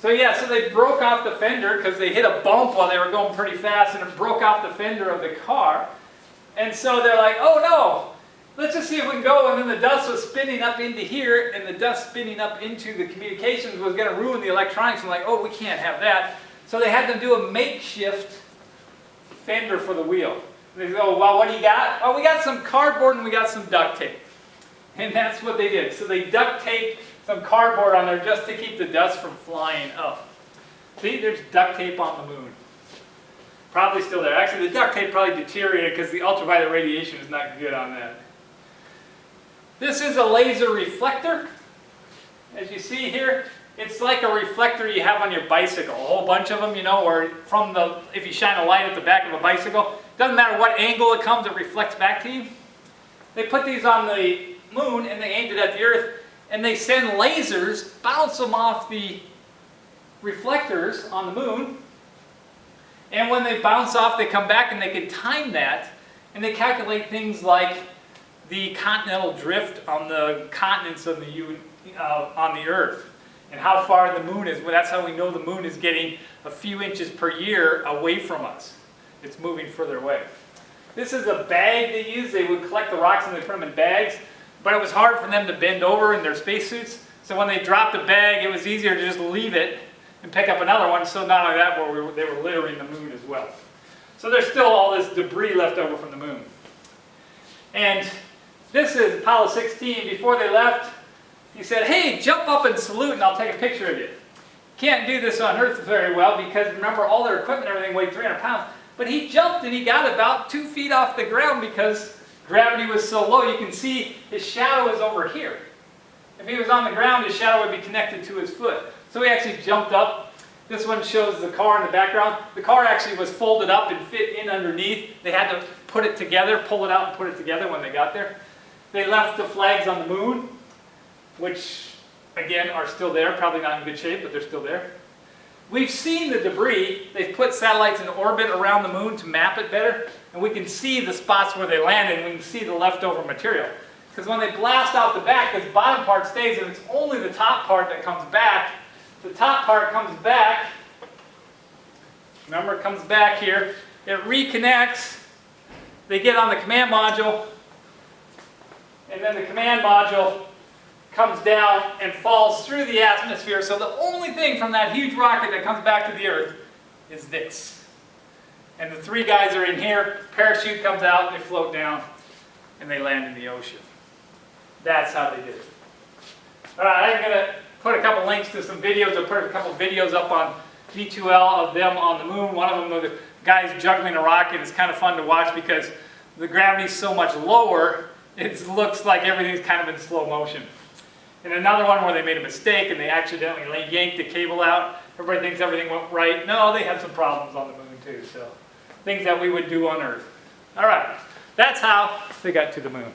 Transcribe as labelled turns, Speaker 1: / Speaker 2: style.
Speaker 1: So yeah, so they broke off the fender because they hit a bump while they were going pretty fast, and it broke off the fender of the car. And so they're like, oh no, let's just see if we can go. And then the dust was spinning up into here, and the dust spinning up into the communications was going to ruin the electronics. I'm like, oh, we can't have that. So they had them do a makeshift fender for the wheel. And they go, well, what do you got? Well, we got some cardboard and we got some duct tape. And that's what they did. So they duct taped some cardboard on there just to keep the dust from flying up. See, there's duct tape on the moon. Probably still there. Actually, the duct tape probably deteriorated because the ultraviolet radiation is not good on that. This is a laser reflector. As you see here, it's like a reflector you have on your bicycle. A whole bunch of them, you know, or from the, if you shine a light at the back of a bicycle, doesn't matter what angle it comes, it reflects back to you. They put these on the moon and they aimed it at the Earth, and they send lasers, bounce them off the reflectors on the moon, and when they bounce off, they come back and they can time that, and they calculate things like the continental drift on the continents of on the Earth, and how far the moon is. Well, that's how we know the moon is getting a few inches per year away from us. It's moving further away. This is a bag they use. They would collect the rocks and they put them in bags, but it was hard for them to bend over in their spacesuits. So when they dropped the bag, it was easier to just leave it and pick up another one. So not only that, but they were littering the moon as well. So there's still all this debris left over from the moon. And this is Apollo 16. Before they left, he said, hey, jump up and salute and I'll take a picture of you. Can't do this on Earth very well because remember, all their equipment and everything weighed 300 pounds. But he jumped and he got about 2 feet off the ground because gravity was so low. You can see his shadow is over here. If he was on the ground, his shadow would be connected to his foot. So he actually jumped up. This one shows the car in the background. The car actually was folded up and fit in underneath. They had to put it together, pull it out and put it together when they got there. They left the flags on the moon, which again are still there. Probably not in good shape, but they're still there. We've seen the debris. They've put satellites in orbit around the moon to map it better, and we can see the spots where they landed, and we can see the leftover material. Because when they blast out the back, this bottom part stays, and it's only the top part that comes back. The top part comes back. Remember, it comes back here. It reconnects. They get on the command module, and then the command module comes down and falls through the atmosphere. So the only thing from that huge rocket that comes back to the Earth is this. And the 3 guys are in here, parachute comes out, they float down, and they land in the ocean. That's how they did it. Alright, I'm going to put a couple links to some videos. I'll put a couple videos up on V2L of them on the moon. One of them, the guy's juggling a rocket. It's kind of fun to watch because the gravity's so much lower, it looks like everything's kind of in slow motion. And another one where they made a mistake and they accidentally yanked the cable out. Everybody thinks everything went right. No, they had some problems on the moon too. So things that we would do on Earth. All right, that's how they got to the moon.